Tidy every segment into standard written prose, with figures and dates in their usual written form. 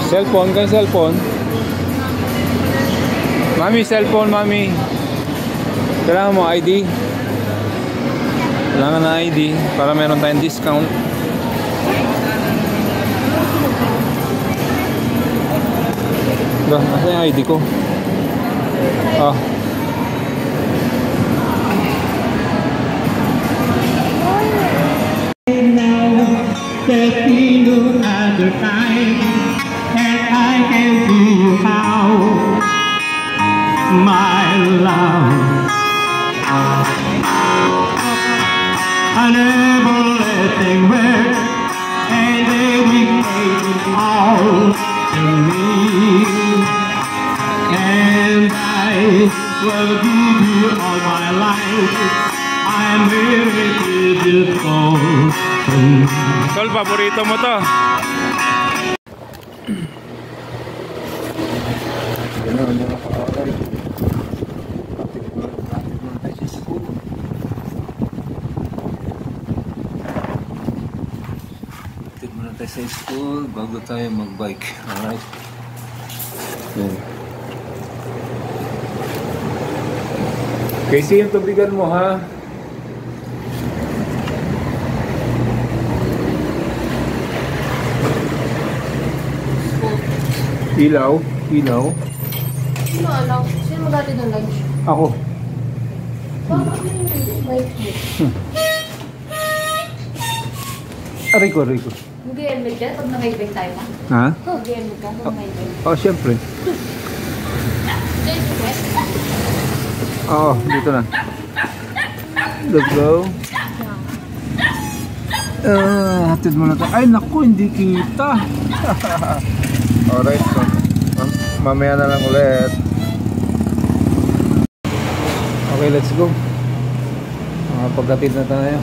Cellphone kan cellphone. Mami, cellphone mami. Kailangan mo ID. Kailangan na ID para meron tayong discount. Nasa yung ID ko? Ah. There's been no other time, and I can see you how, my love. I never let them work, and they dictate it all to me, and I will give you all my life. I'm very beautiful. Tol, paborito mo to. Ganun mga ka-oray. Atid muna tayo sa school bago tayo mag-bike. Alright. Casey, yung tubigan mo ha. Ilaw? Ilaw? Sino alaw? Sino mag-ati ng lunch? Ako. Bakit yung bike mo? Aray ko, aray ko. Hindi helmet ka pag naka-bike tayo pa? Ha? Hindi helmet ka pag naka-bike. Oh, syempre. Oo, dito na. Let's go. Hatid mo na tayo. Ay, naku, hindi kita. Alright, so mamaya na lang ulit. Okay, let's go. Pagkatid na tayo.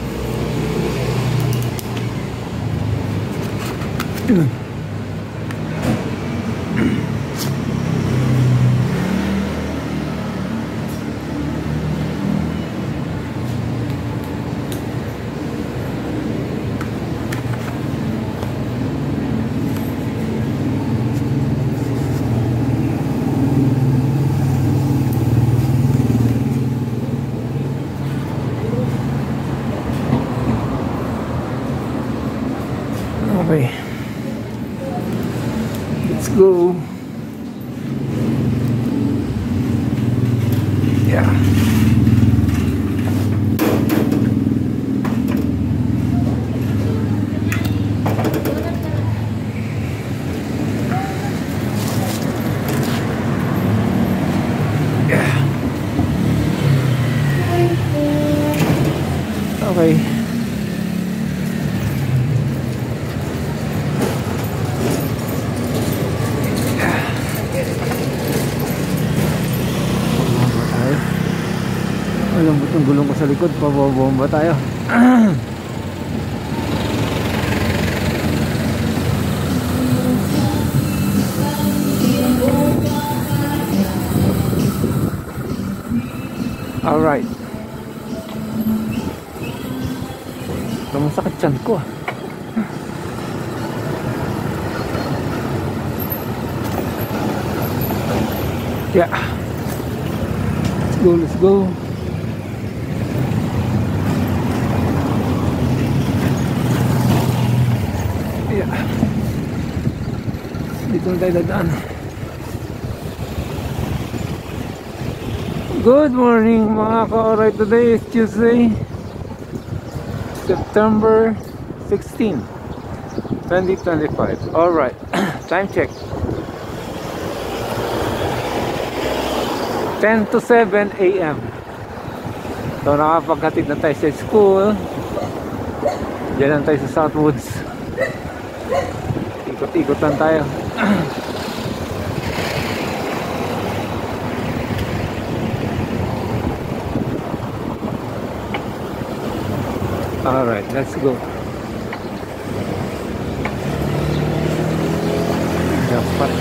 Okay, let's go. Yeah. Yeah. Okay. Lambot ng gulong ko sa likod, pababomba tayo. Alright. Masakit tiyan ko. Yeah. Let's go, let's go. Dito na tayo dadaan. Good morning mga ka-oray. Today is Tuesday, September 16, 2025. Alright, time check 10 to 7 a.m. So nakapaghatid na tayo sa school. Diyan lang tayo sa Southwoods. Ikot-ikot lang tayo. Alright, let's go. Dapat.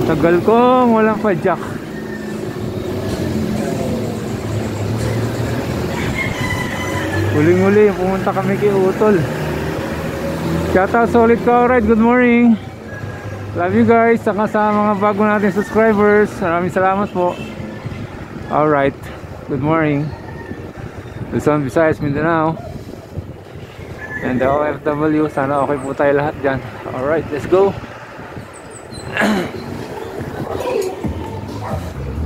Tagal kong walang padyak. Huling-huli pumunta kami kay Utol. Shoutout Solid Cowride, good morning. Love you guys. Saka sa mga bago natin subscribers, maraming salamat po. Alright, good morning Luzon, Visayas, Mindanao, and the OFW. Sana okay po tayo lahat dyan. Alright, let's go.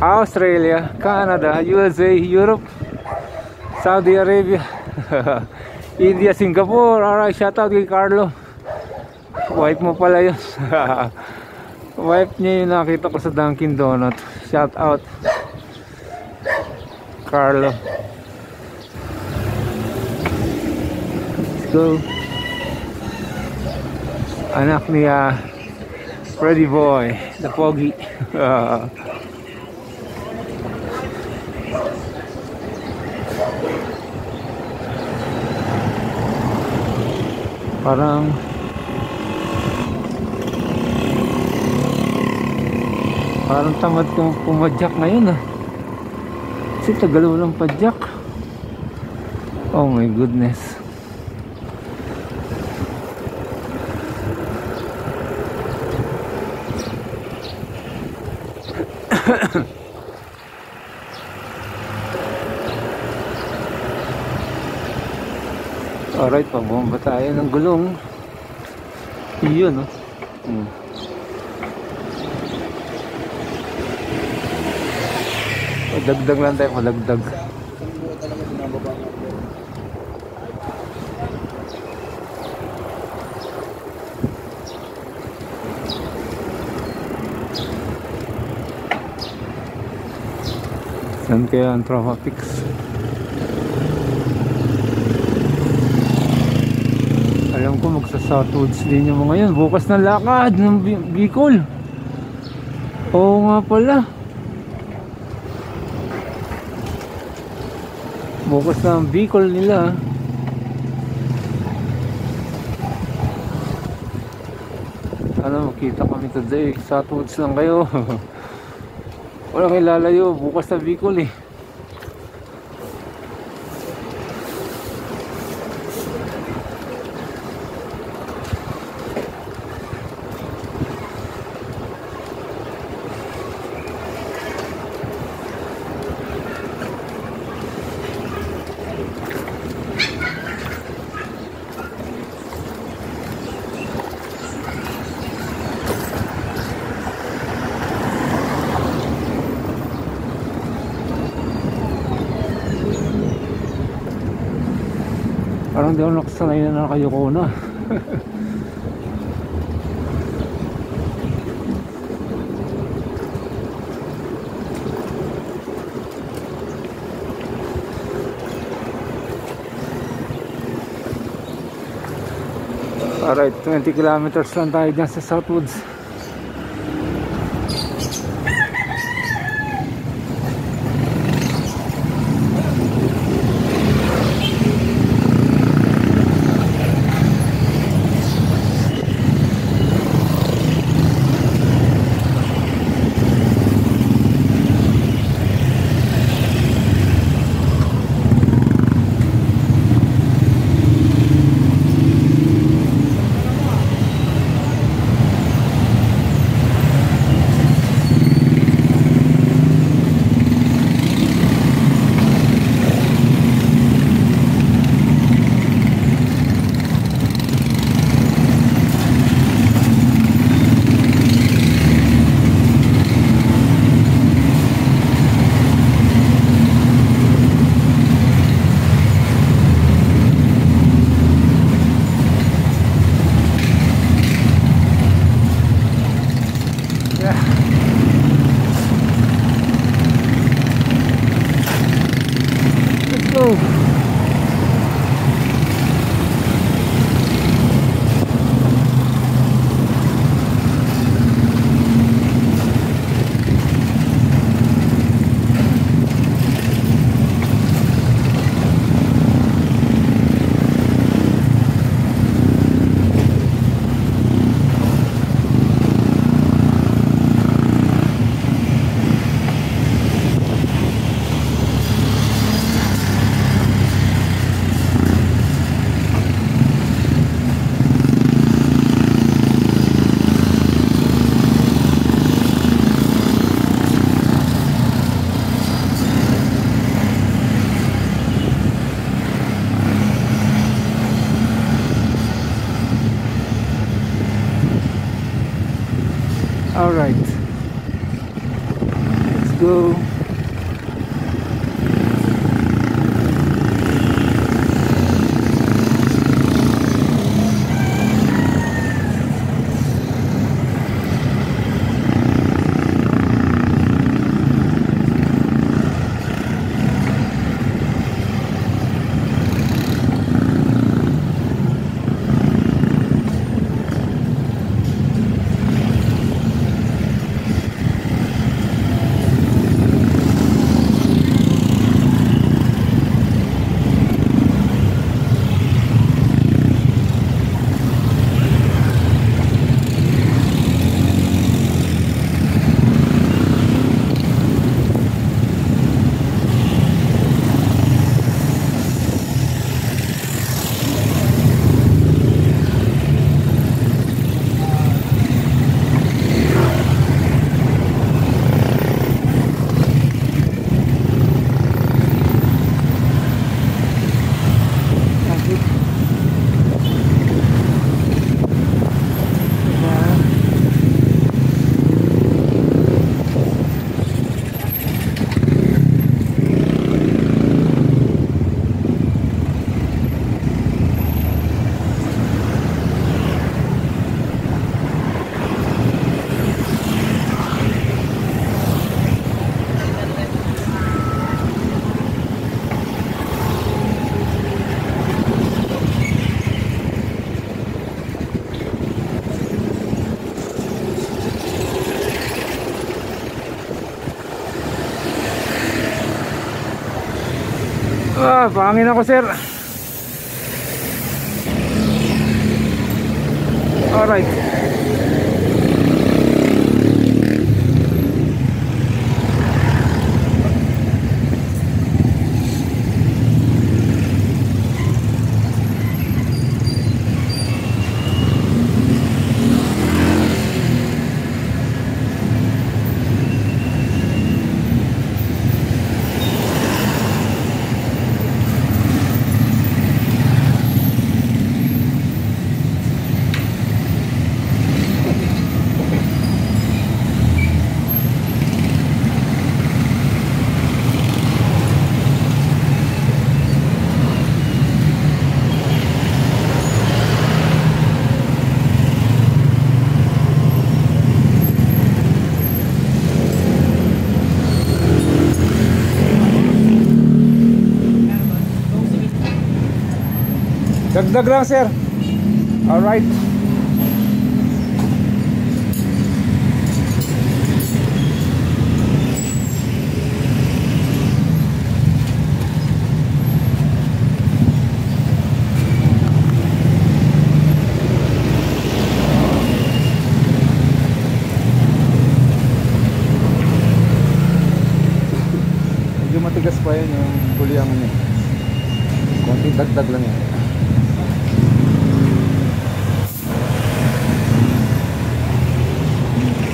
Australia, Canada, USA, Europe, Saudi Arabia, India, Singapore. Alright, shoutout kay Carlo. Wife mo pala yun. Wife niya yung nakita ko sa Dunkin Donut. Shoutout Carlo. Let's go. Anak ni Freddy Boy, the Pogi. Parang tamad kong pumadyak ngayon kasi tagal walang padyak. Oh my goodness. Alright, pabomba tayo ng gulong. Iyon Dagdag lang tayo, madagdag. Saan kaya ang Trauma Fix? Alam ko magsa-Southwoods din yung mga yun. Bukas na lakad ng Bicol. Oo nga pala. Bukas na ang Bicol nila. Ano, makita kami today. Southwoods lang kayo. Walang ilalayo. Bukas na Bicol eh. Parang di ako nakasanay na nakayuko na. Alright, 20 kilometers lang tayo dyan sa Southwoods. All right. Let's go. Pangin ako, sir. Alright. Dagdag lang, sir. Alright. Medyo matigas pa yun yung buliangan niya. Konti dagdag lang yan.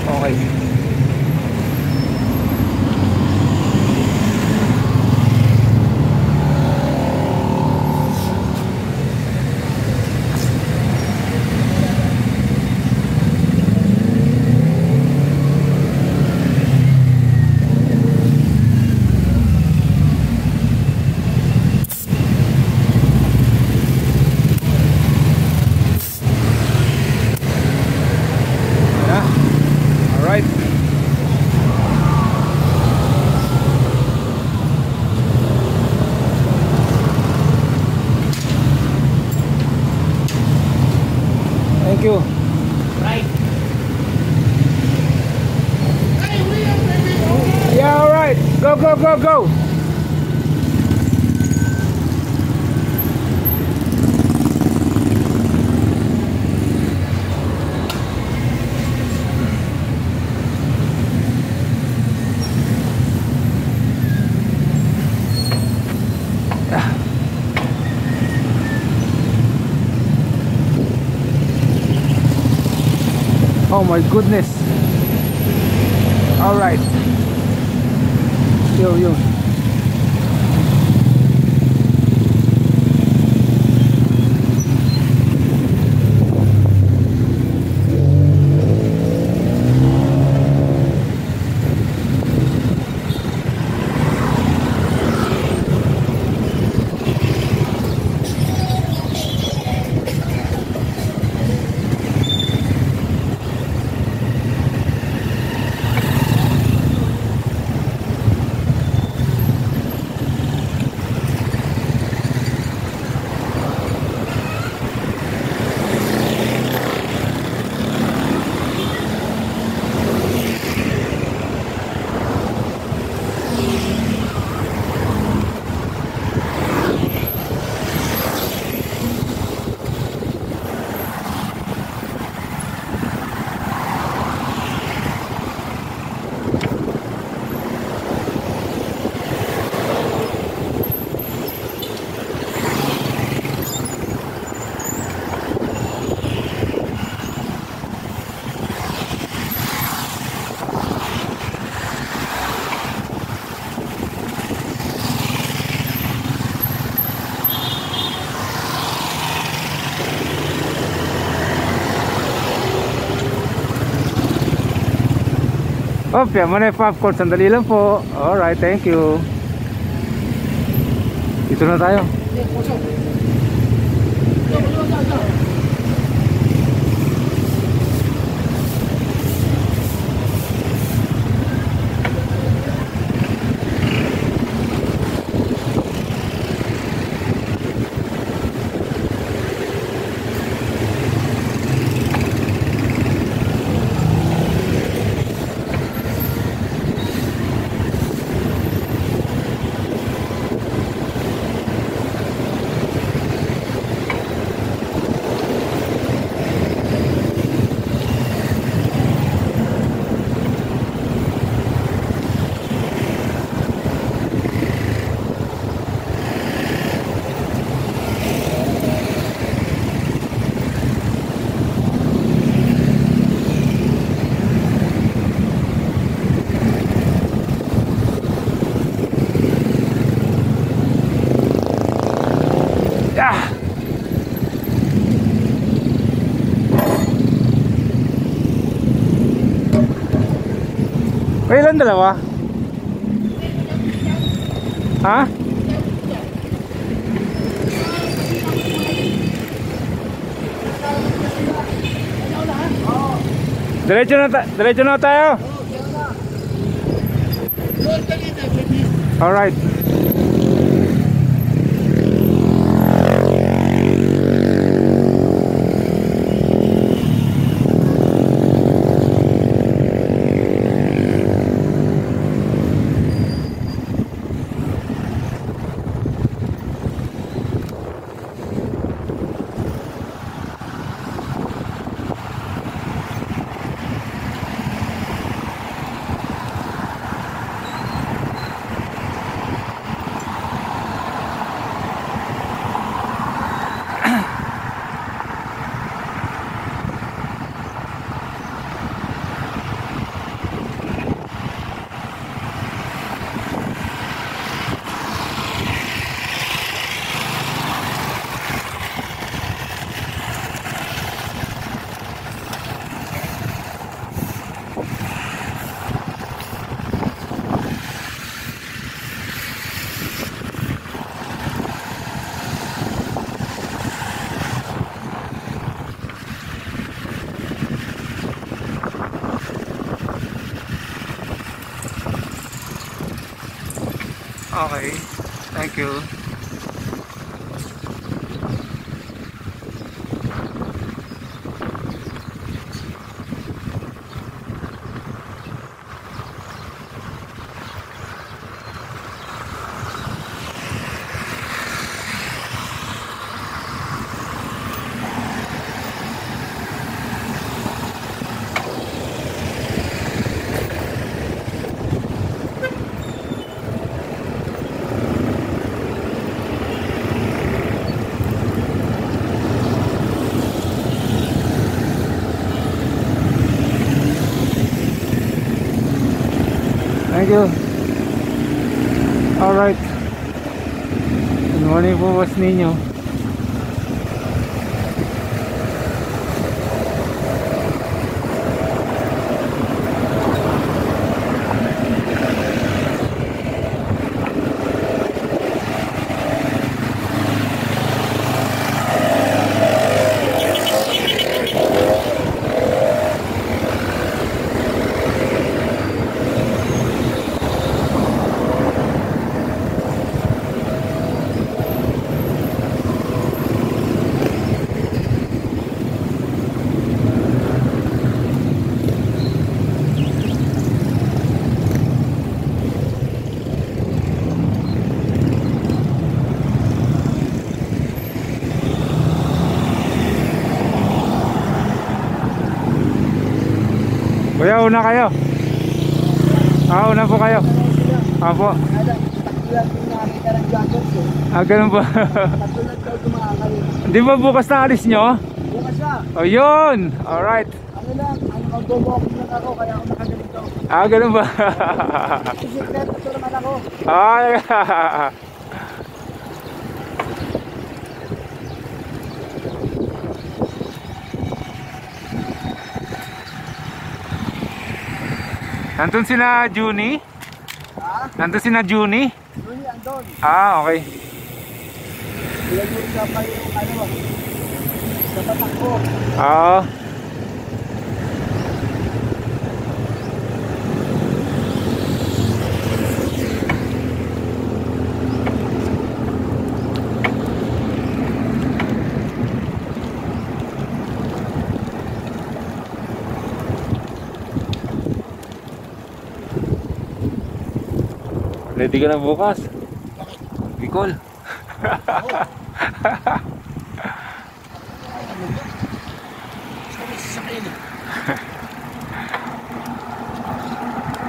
Okay. Thank you. Right. Yeah, all right. Go, go, go, go. Oh my goodness. All right. Yo. Oh, Piyamone Popcorn. Sandali lang po. Alright, thank you. Dito na tayo. May ilan dalawa? Ha? Diretso na tayo. Alright. Okay, thank you. Thank you. Alright. Good morning po, boss ninyo. Kuya, una kayo. Una po kayo. Apo. Ganun po. Di ba bukas na alis nyo? Bukas na. O yun. Alright. Ano lang, mag-walking lang ako, kaya ako nakaganito. Ganun ba? Bisiklet, ito naman ako. Nandun sina Juni? Ha? Nandun sina Juni? Yun yan doon. Ah, okay. Pinagmuri ka pa yung ano. Sa batak ko. Ah. Ready ka na bukas? Bicol.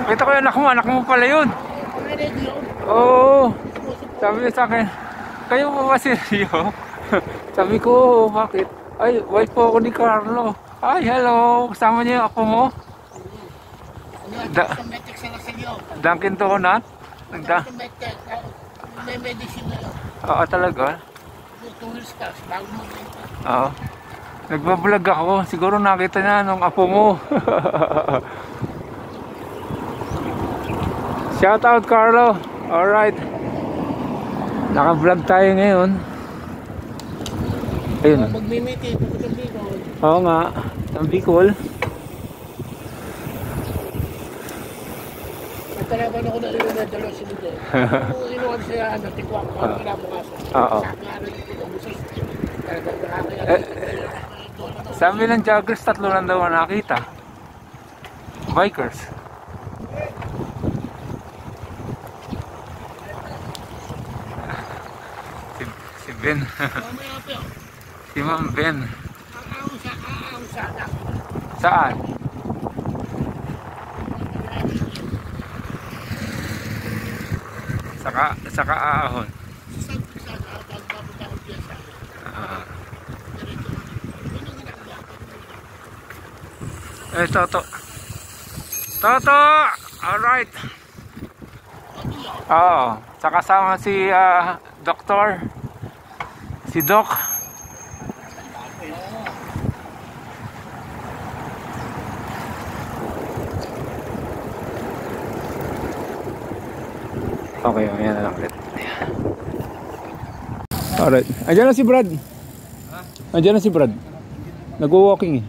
Kita ko yung anak mo pala yun. Oo. Sabi niya sa akin, kayo po ba seryo? Sabi ko, bakit? Ay, wife po ako ni Carlo. Ay, hello. Kasama niyo ako mo? Dunkin Donut? May medicine na yun. Oo, talaga? Tourist ka, bago mo Oo. Nagbablog ako. Siguro nakita niya nung apo mo. Shout out Carlo. Alright. Naka-vlog tayo ngayon. Ayun. Magmimiti, pupunta sa Bicol. Oo nga. Ang Bicol. Nagtalaban ako na rin na dalawa si Lide. Kung inuwan siya, natikwak ko, kinabukasan. Oo. Sabi nga rin ito, busis. Talagang nakakaya. Sabi ng joggers, 3 lang daw nakita. Bikers. Si Ben. Mamaya po, Si Ma'am Ben. aaw sana. Saan? Saka aahon. Ah. Toto. Toto! Alright. Oo. Sa kasama si Doktor. Si Doc. Okay, ayan na lang ulit. Alright. Andiyan na si Brad. Andiyan na si Brad. Nag-walking eh.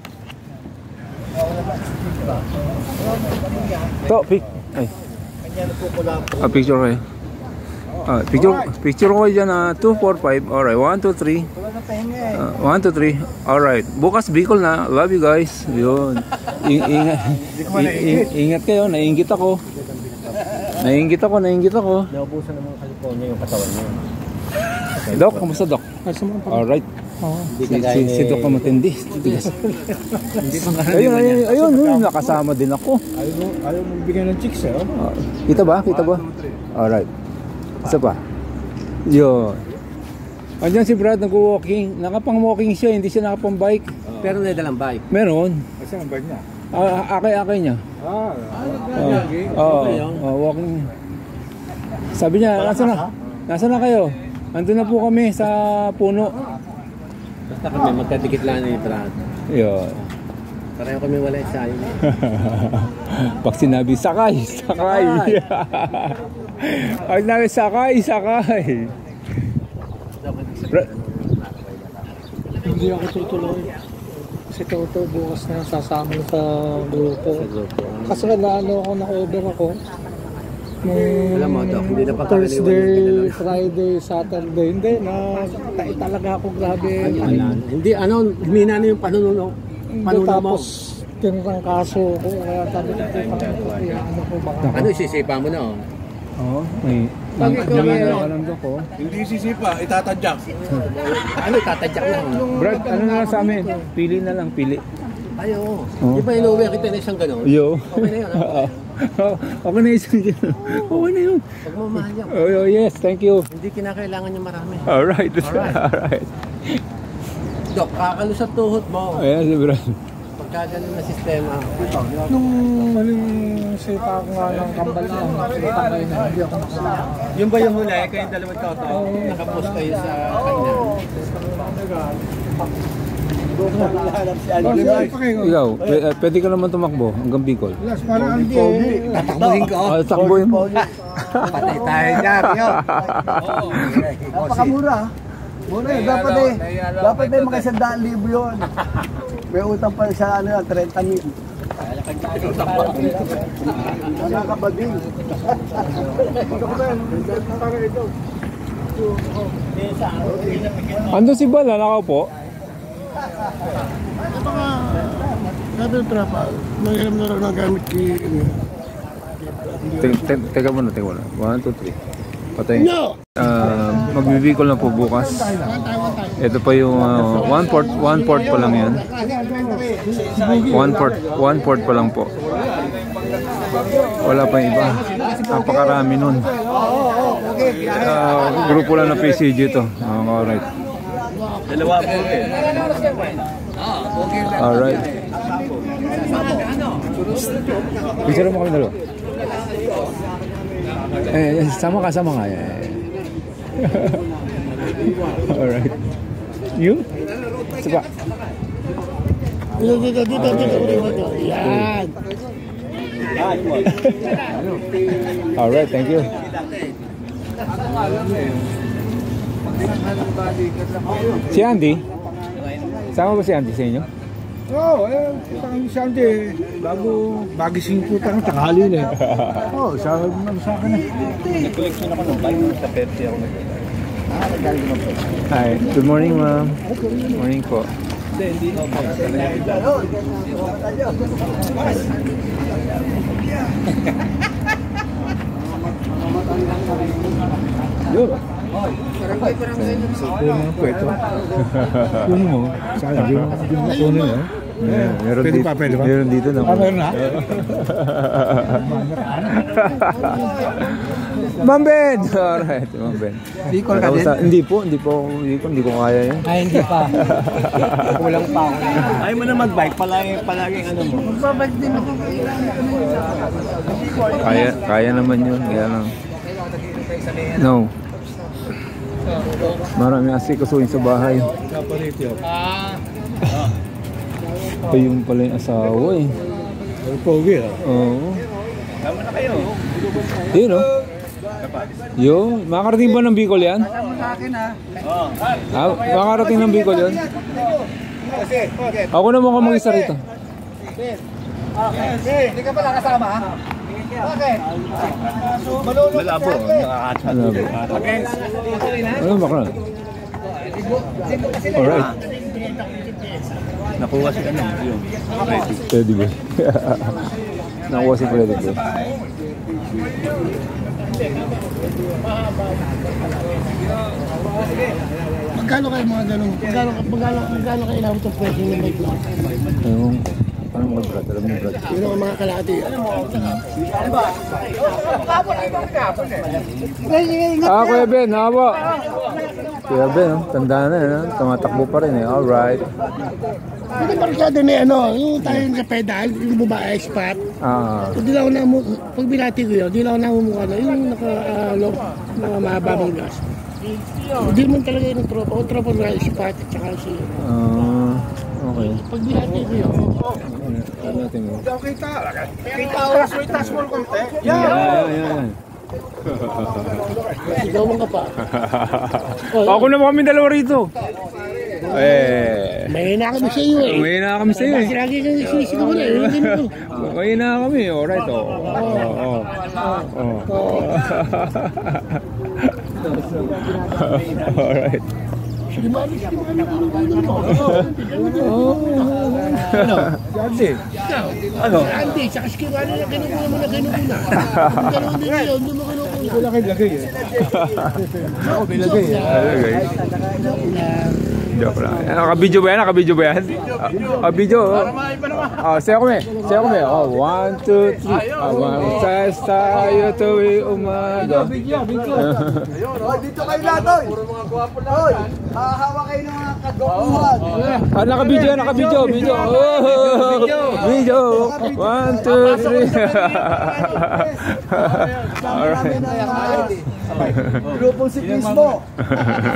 To, pic. Ay. Picture kayo. Picture ko kayo dyan 2, 4, 5. Alright, 1, 2, 3. 1, 2, 3. Alright. Bukas Bicol na. Love you guys. Yun. Ingat kayo. Naiingit ako. Naiingit ako. Naubusan ng mga California yung katawan niyo. Doc, kamusta Doc? Alright. Si Doc ang matindi. Ayun, nakasama din ako. Ayaw mo bigyan ng chicks eh. Kita ba? Alright. Isa pa. Yun. Andiyan si Brad nag-walking. Nakapang-walking siya, hindi siya nakapang-bike. Pero may dalang bike. Meron. Kasi ang bike niya. Akay niya. Walking. Sabi niya, nasaan na kayo? Andun na po kami sa puno. Basta kami magkadikit lang ni Brad. Yun. Pareho kami wala isa yun. Pag sinabi, sakay. Pag sinabi, sakay. Hindi ako tutuloy. Si Toto bukas na sasama sa grupo. Kasi naano ako, na-over ako. Alam mo, Doc, hindi na pa Thursday, Friday, Saturday. Hindi, na-tai talaga ako, grabe. Hindi, humina na yung panununo mo. Tapos, tinrang kaso ko. Kaya sabi ko, ano ko baka. Ano, isisipa mo na Oo, may nakakalando ko. Hindi sisipa, itatadyak. Ano, tatadyak na Brad, ano na lang sa amin? Pili na lang, pili. Ay, oo. Di ba inuwi kita na isang gano'n? Yo. Okay na yun, Okay na isang dyan. Okay na yun. Pagmamahal yan. Oh, yes, thank you. Hindi kinakailangan yung marami. Alright. Dok, kakalusat tuhod mo. Ayan si Brad. Pagka ganun na sistema. Nung sita ko nga ng kambal na, nakita kayo na hindi ako nakasama. Yung ba yung huli? Kayong dalawang toto? Nakapost kayo sa kanya. Ikaw, pwede ka naman tumakbo hanggang Bicol. Parang hindi eh. Tatakbuhin ko. Takbohin mo. Patay tayo dyan, yun. Napakamura. Mura eh. Dapat eh mga 100,000 yun. May utang pa sa 30,000. Nakakabading. Ando si Bala, nakaupo. Sabi ng trapa, maghiram na rin ang gamit Teka muna. 1, 2, 3. Patay. No! Magbibicol na po bukas. Ito pa yung 1 port pa lang yan. 1 port pa lang po. Wala pa iba. Napakarami nun. Grupo lang na PCG ito. Alright. Alright. Picture mo kami dalawa. Sama ka. Alright. You? Sapa. Dito. Yan. Alright, thank you. Si Andy? Sama ba si Andy sa inyo? Oo, si Andy, bagising po tayo, takali na eh. Oo, sa akin eh. Nag-collection ako ng bike sa Pepsi ako Hi, good morning ma'am. Morning po. Yo. Kunin po ito. Kunin mo. Sana di mo kunin eh. Meron Pwede dito. pa, pwede pa? Meron dito na. Meron na? Ma'am Ben! Alright, Ma'am Ben. Bicol ka din? Hindi ko kaya yan. Ay, hindi pa. Kulang pa ako. Ayaw mo na mag-bike, palaging ano mo. Magbabike din ako. Kaya naman yun. Kaya lang. No. Marami asikasuhin sa bahay. Yung pala yung asawa eh. Pogi ah. Oo. Tama na kayo. Yun o. Yo, makakarating ba ng Bicol yan? Makakarating ng Bicol yun? Ako naman ka mag-isa rito. Hindi ka pala kasama ha? Bakit? Malabo. Ano ba ka? Alright. Nakuha si ano yun. Pwede ba? Nakuha si Freddy ba? Magkano kayo mga ganun? Magkano kayo inabot ang pwede ng bike lang? Ayun. Parang mag-brad. Alam mo brad. Yun ang mga kalahati. Kuya Ben, haba. Kuya Ben, tanda na eh. Tumatakbo pa rin eh. Alright. Hindi ba masyado na yung tayo sa pedal, yung babae spot. Hindi lang ako pag binati ko yun, hindi lang ako namumukha na yung mahababang gas. Hindi mo talaga yung tropa. O tropa na spot at saka si... Okay. Pag binati ko yun. Ano natin mo? Kita ako. Sweet small konti. Yan. Sigawan ka pa. Ako naman kami dalawa rito. May na kami sa iyo eh. May na kami sa iyo eh. Kasi lagi kang sinisigaw na eh. May na kami. Alright oh. Alright. Sige ba? Andy. Ano? Andy, sa kaskiwala na kinukuna mo na kinukuna. Hindi mo kinukuna. Wala kayo lagay eh. Ako bilagay eh. Joke lang. Nakabidyo ba yan? Nakabidyo ba yan? Video. Sayo kami. 1, 2, 3. Magsas tayo tuwing umaga. Dito kayo lahat, oy. Puro mga gwapo lang. Hahawa kayo ng mga kagokuhan. Ah, naka-video, video. Oh, video. 1, 2, 3. Alright. Grupong siklismo.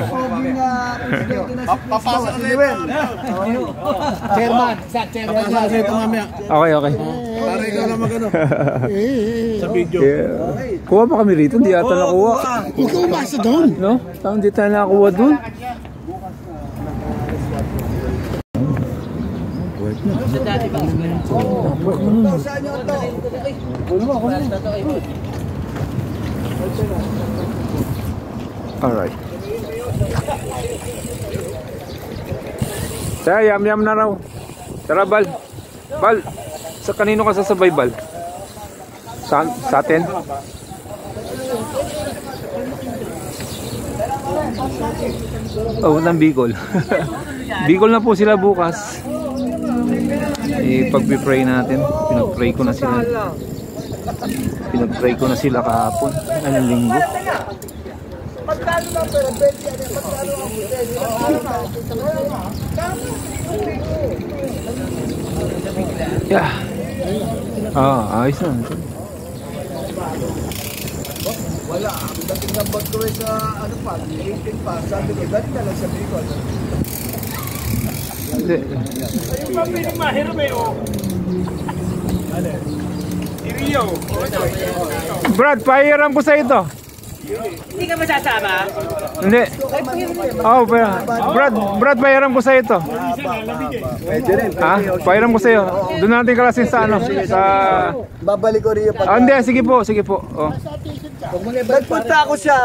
Poging presidente ng siklismo, si Noel. Chairman. Chairman. Okay. Para ikaw na magano. Sa video. Kuha pa kami rito, hindi ata nakuha. Huwag ka umasa doon. No? Saan hindi tayo nakakuha doon? Saan nyo ito? Alright. Kaya yam na raw. Tara Bal. Bal, sa kanino ka sasabay Bal? Sa atin? Oh, ng Bicol. Bicol na po sila bukas. Pag-pray natin. Pinag-pray ko na sila kahapon. Anong linggo? Yeah. Ayos na. Wala, ang dating ng bot ko sa ano pa, 18 pa, sabi ko, dati na lang sa Bicol. Hindi. Ayun pa pinimahirap eh, oh. Ano? Iriyo. Brad, pahiram ko sa ito. Hindi ka masasama? Hindi. Oh, Brad, pahiram ko sa ito. Pwede rin. Ha? Pahiram ko sa iyo. Doon natin kalasin sa ano? Sa... Babalik ko rin yung pag... Hindi, sige po. Oh. Nagpunta ako siya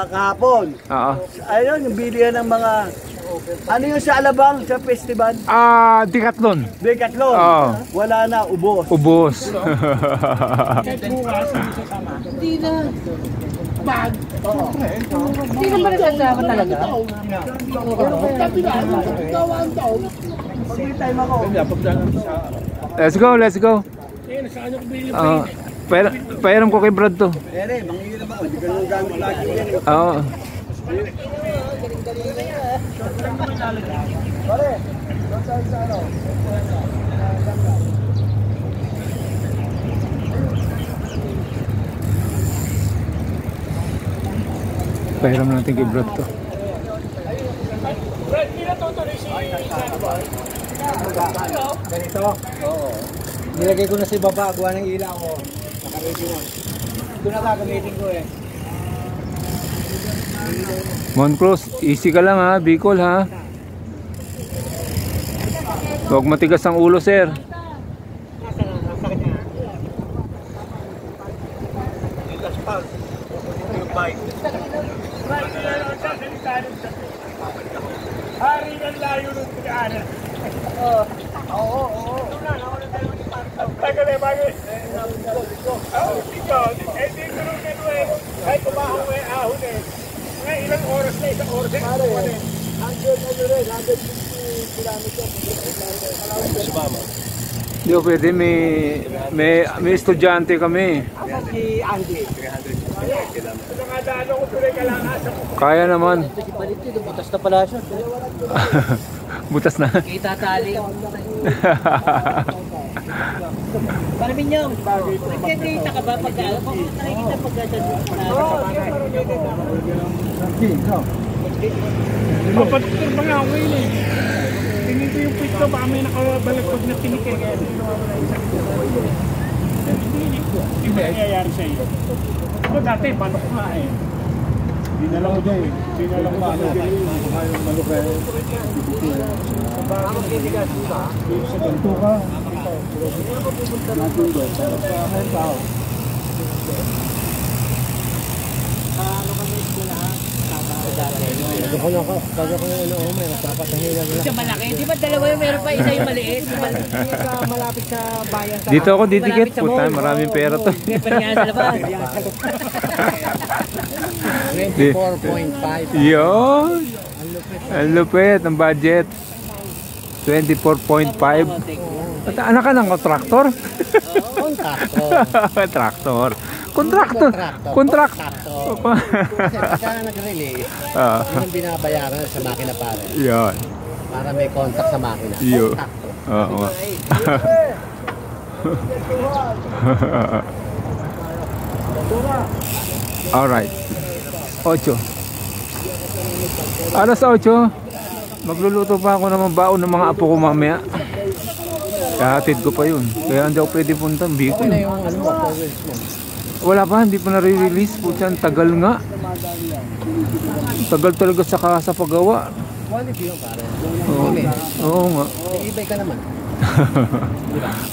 kahapon. Oo. Ayun, yung bilihan ng mga... Ano yung sa Alabang, sa festival? Decathlon. Decathlon. Oo. Wala na, ubos. Ubos. Hindi na. Bag. Hindi ka pa nagsasama talaga? Gawaan daw. Pag-may time ako. Let's go. Pahiram ko kay Brad to. Ere, manghihirap ako. Hindi ka nang gamit lagi yan. Oo. Pare, doon tayo sa ano? Pahiram natin kay Brad to. Ganito? Oo. Nilagay ko na sa baba, gawa ng ilaw ko. Naka-ready mo. Ito na gagamitin ko eh. Moncruz, easy ka lang ha, Bicol ha. Huwag matigas ang ulo, sir. Hari ng layo ng pag-aaral. Oo. Tagal eh, bagay. Oo, ikaw. Eh, di ko nung gano'n eh. Kahit kumahong may ahon eh. Mga ilang oras na, isang oras eh. Pare, 150 kilometers. Hindi ko pwede, may estudyante kami. Si Andy. Nakadaan ako tuloy kalangasan. Kaya naman. Butas na pala siya. Butas na. Kita tali. Para minyong, nagkakita ka ba pag alam? Kung nakikita Papatutur ba nga ako yun eh. Tingin ko yung pito, baka may nakabalagpag na tinik eh. Kaya hindi ba nangyayari sa iyo? Ako dati, manok nga eh. Hindi na lang dyan eh. Hindi na lang manok eh. Yung manok eh. Bakit kinigas mo ba? Sa ganito ka. Natin doon. Para sa akin tao. siya malaki. Di ba dalawa yung meron pa isa yung maliit? Malapit sa bayan. Dito ako didikit. Puta, maraming pera to. Pero nga sa labas. 24.5. Yun. Ang lupit ng budget. 24.5. Anak ka ng traktor? Traktor. Traktor. Contractor. Contract. Kasi pagka nag-release, yun ang binabayaran sa makina pare. Yan. Para may contact sa makina. Yo. Contractor. Oo nga. Alright. 8. Alas 8. Magluluto pa ako ng baon ng mga apo ko mamaya. Kahatid ko pa yun. Kaya hindi ako pwede punta. Bicol. Ano yung ano mo, powers mo? Wala pa, hindi pa na-release. Putyan, tagal nga. Tagal talaga sa paggawa. Quality yun pare. Oo, oo nga. Nag-ibay ka naman.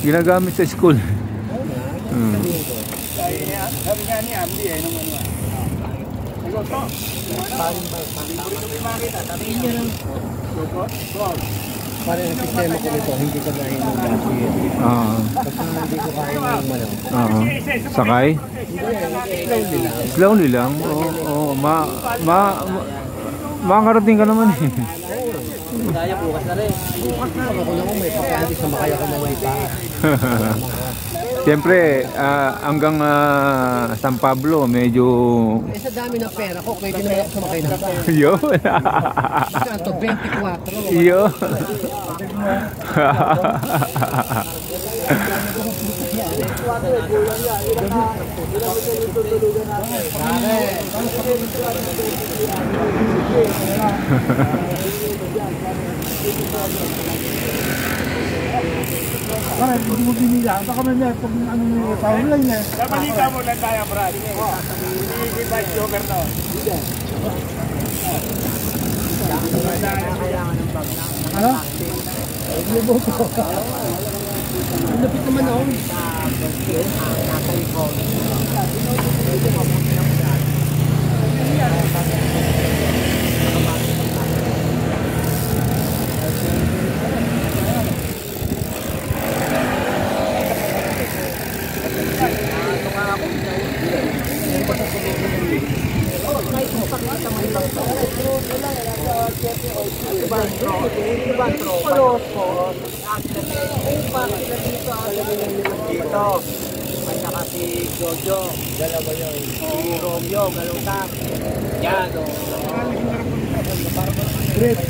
Ginagamit sa school. Pare ang sistema ko nito, hindi ka gaya ng dati. Basta hindi ko kaya ng manok. Sakay? Slowly lang. Slowly lang. Oo, makakarating ka naman eh. Kaya bukas na rin. Bukas na ako lang may pakandi sa makaya ko ng ipa. Siyempre, hanggang San Pablo, medyo... Eh sa dami ng pera ko, pwede naman ako sumakay ng bus. Yo. Kanto, 24. Yo. Pare, hindi mo binila. Baka may may pag ano may power line eh. Balita mo lang tayo, Brad. Hindi ba joker no? Ano? Lapit naman ako. Dito. At saka si Jojo. Dalawa yun. Si Romeo, galutang. Yan o. Ready?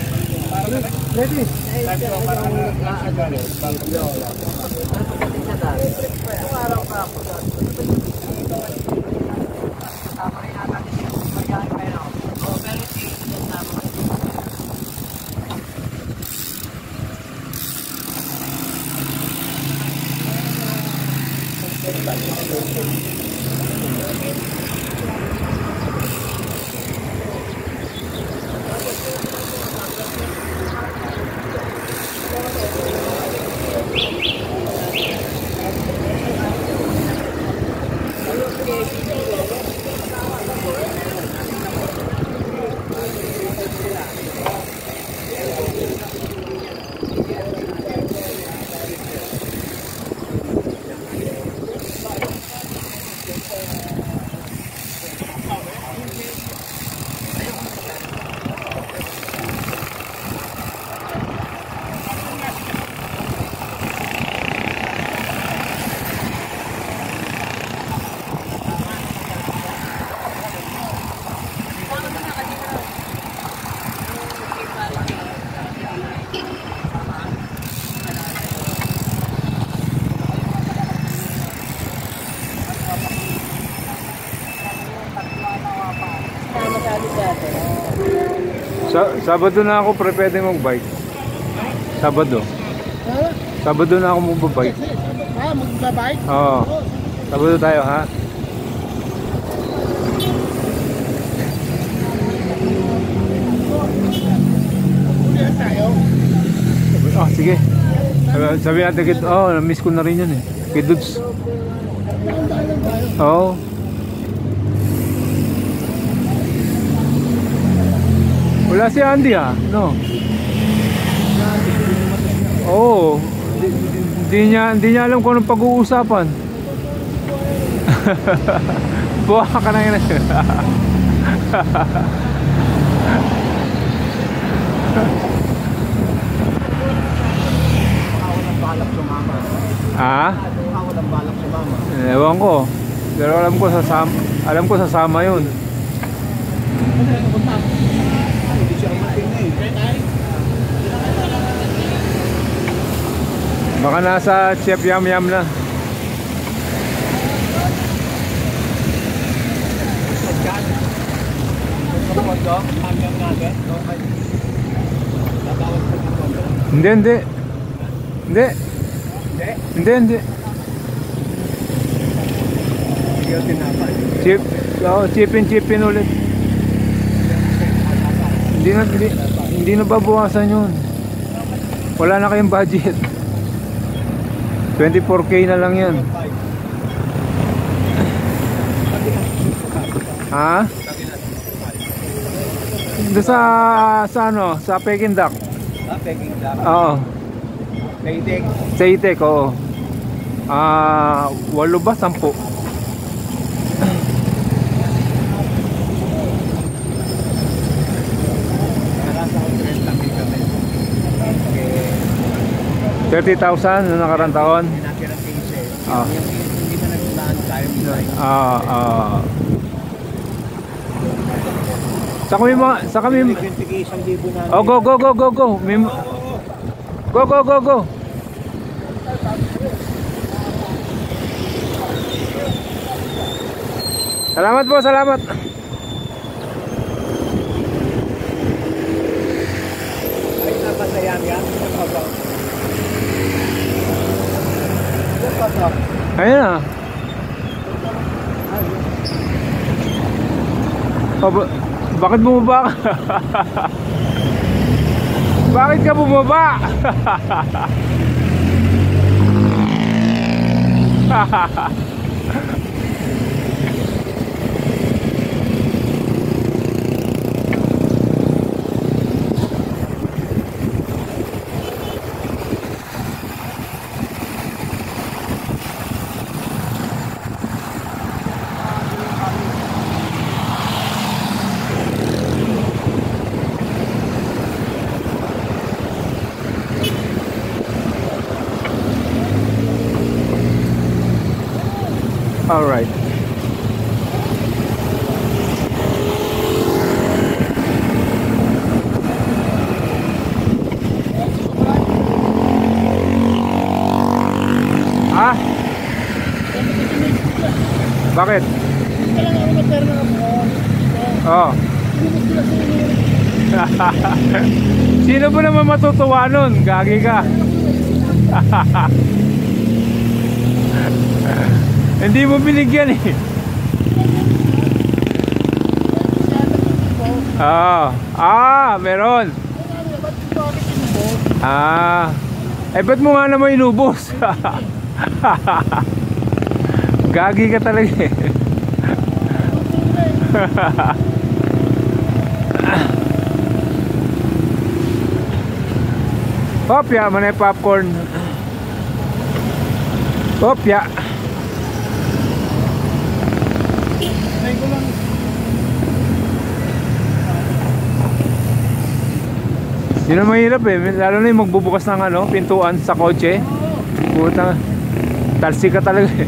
Sabado na ako pwede mag-bike. Sabado. Sabado na ako mag-bike. Magbabike? Oo. Sabado tayo ha. Ulihan tayo. Sige. Sabi natin kid, na-miss ko na rin yun eh. Kiduds. Oo. Wala si Andy no? Oo. Hindi niya alam kung anong pag-uusapan. Buha ka na yun. Walang balak sumama. Ha? Walang balak sumama. Ewan ko. Pero alam ko sasama yun. Baka nasa Chef Yam Yam na. Hindi. Chipin ulit. Hindi na babawasan yun. Wala na kayong budget. 24K na lang yan. Ha? Doon sa ano, sa Peking Duck. Peking Duck. Oo. Paytek. Paytek, oo. 8 ba? 10. $30,000 na nakarang taon. Ah. Hindi na naglaan tayo nila. Sa kami. Oh, go. Go. Salamat po, salamat. Ay, napasayang yan. Ayun na. Bakit bumaba ka? Bakit ka bumaba? All right. Ah? Bakit? Oh. Sino ba naman matutuwa nun? Gagi ka. Hindi mo binigyan eh. Meron. Ba't mo nga naman inubos? Gagi ka talaga eh. Hopya, manay popcorn. Hopya. Yun ang mahirap eh, lalo na yung magbubukas ng ano, pintuan sa kotse. Puta, talsi ka talaga eh.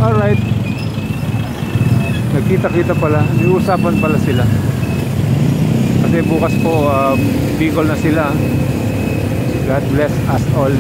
Alright. Nagkita-kita pala, niusapan pala sila. Kasi bukas po, Bicol na sila. God bless us all.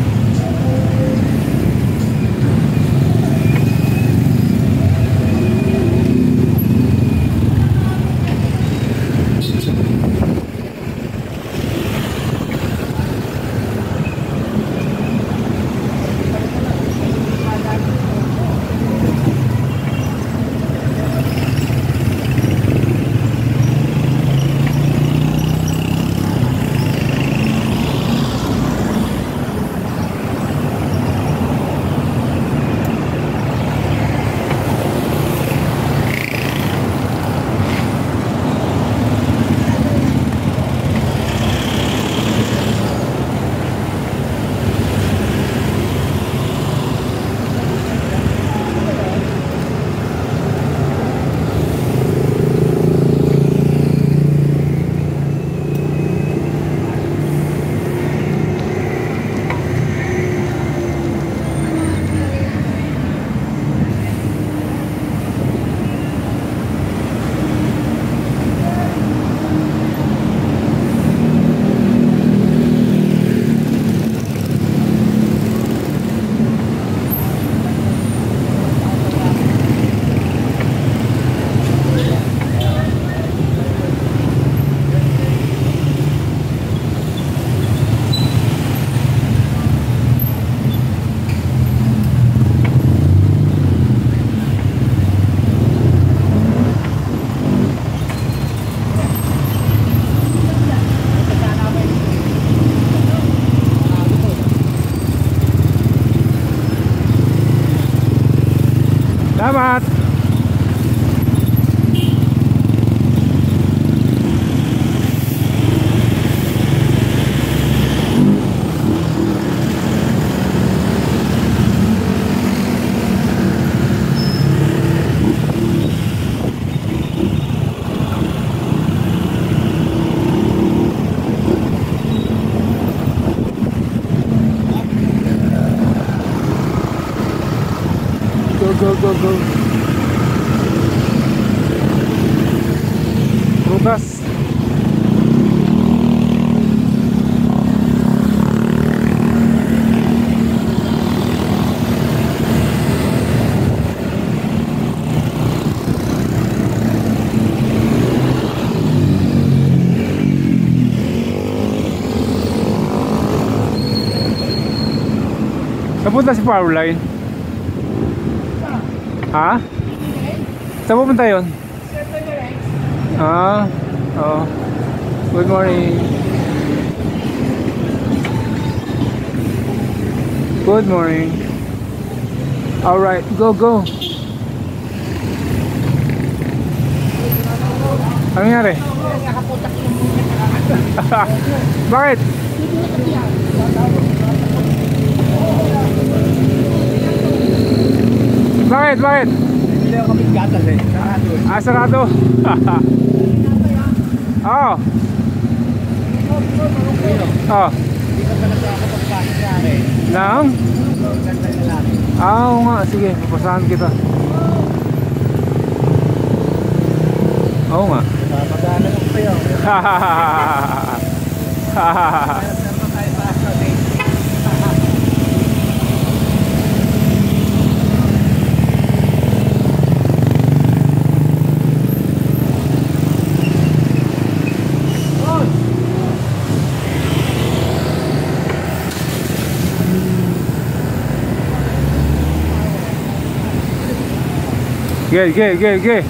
Go. Prutas. Napunta si Powerline? Ha? Saan pupunta yun? Ah, oh. Good morning. Good morning. Alright, go. Ano nangyari? Bakit? Bakit? Hindi ako kaming gatas eh. Sarado. Oo. Oh. Hindi ka pala sa ako pagpasok sa akin. Nang? Ganda na lang. Oo nga, sige, papasahan kita. Oo nga. Magana lang kayo. Get.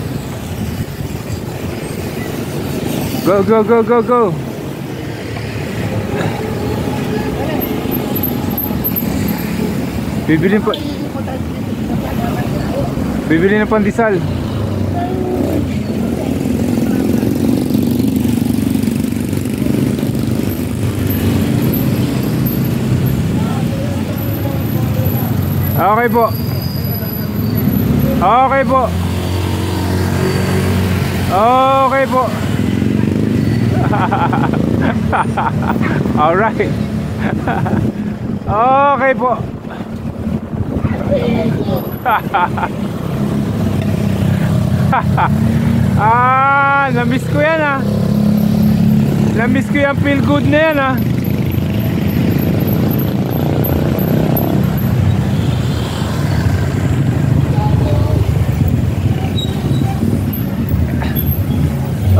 Go. Bibili ng pandesal. Okay po. Alright. Okay po. Namiss ko yan ah. Namiss ko yung feel good na yan ah.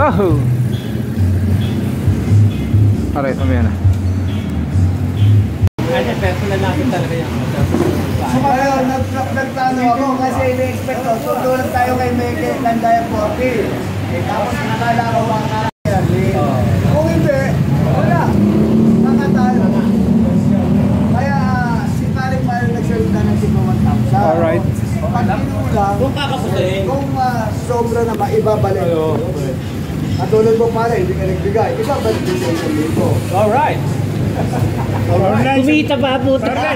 Oh. Alright, mamaya na. Kasi personal natin talaga yan. Ngayon, nagplano ako kasi in-expect ko. Tutulog tayo kay Meke, Landaya 40. Tapos nakala ko mga karami. Kung hindi, wala. Nakatalo. Kaya si Karing Mario nagsalita ng sigma 1,000. Alright. Pag kinulang, Kung kakapusin. kung sobra na maibabalik. Katulad mo pare, hindi ka nagbigay. Ibabalik din sa 1,000. Alright. Kumita pa po. Para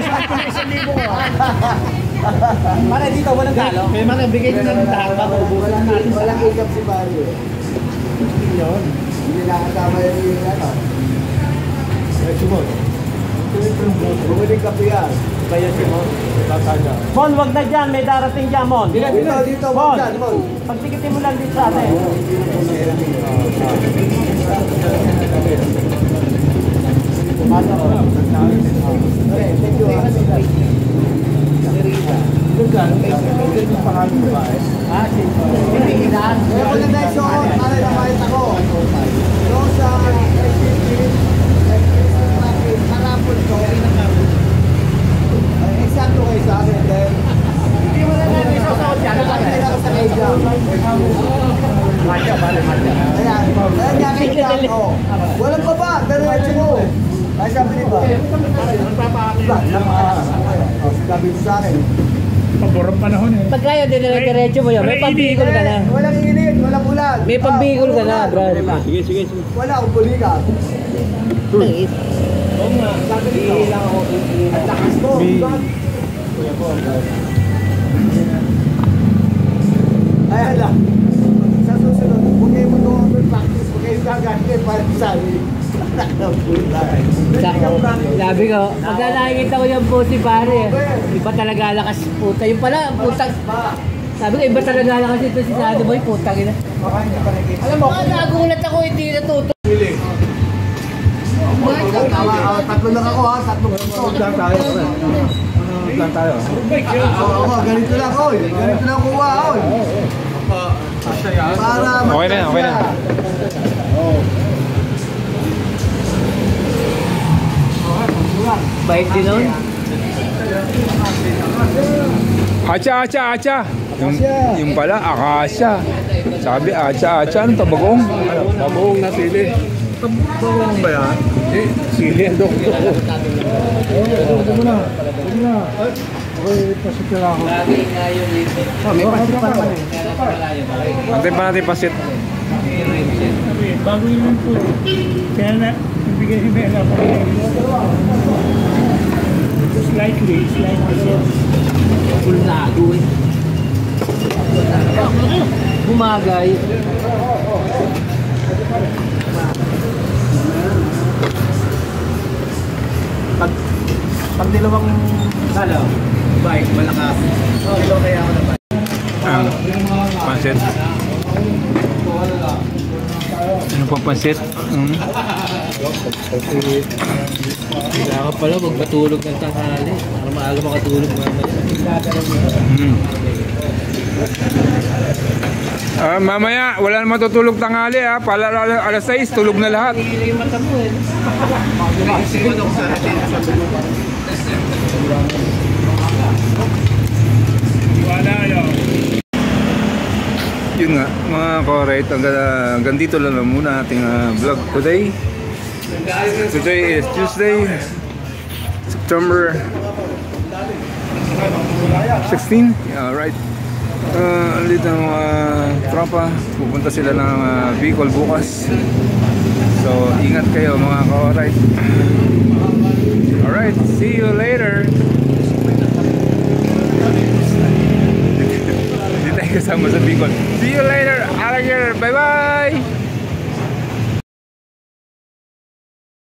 dito, walang talo. May mga bigay nyo ng talo bago ubusan natin. Walang ikap si Mario. Yun. Hindi nakatama yung ano. Bumuling kape yan. Kaya si Mon. Mon, wag na dyan. May darating dyan, Mon. Dito, Mon. dyan, Mon. Pagtikitin mo lang dito sa atin. Walang baba, diretso mo. Ay sabi ni ba? Sabi ko sa akin. Paborang panahon eh. Pag kaya din na diretso mo yun, may pambigol ka na. Walang init, walang ulan. May pambigol ka na, brad. Sige. Wala akong buligan. Oo nga. Sabi lang ako. At lakas mo. Ayan lang. Sa susunod, huwag kayo mag-over practice, huwag kayo gagante para sabi. Sabi ko, pagka nakikita ko yung pusi pare, iba talaga lakas puta. Yung pala, putang. Sabi ko, iba talaga lakas ito si Sado Boy, putang ina. Alam mo, nagulat ako, hindi natuto. Tatlo lang ako ha, tatlong puso. Plan tayo. Plan tayo. Oo, ganito lang ako. Ganito lang kuha ako. Para Okay na, okay na. Bait din nun. Acha. Yung pala, akasya. Sabi, acha. Anong tabagong? Babuong na sili. Tabagong ba yan? Sili ang doktor. Ito na. Okay, pasit na ako. Lagi nga yun dito. may pasit pa naman eh. Antay pa natin pasit. Bago yun po. Kaya na, ibigay si Bella pa. Slightly. Pulnado eh. Bumagay. Pag dalawang salo, bike, malakas. Kilo kaya ako na bike. Pansit. Ano pang pansit? Kailangan pala magpatulog ng tanghali. Para maaga makatulog mamaya. Mamaya, wala na matutulog tanghali ha. Pala alas 6, tulog na lahat. Hindi yung mata mo eh. Yun nga, mga correct, hanggang dito lang muna ating vlog today. Today is Tuesday, September 16. Alright. Dito ng tropa, pupunta sila ng Bicol bukas. So, ingat kayo mga correct. Alright, see you later. Hindi tayo kasama sa Bicol. See you later, Alligator. Bye-bye!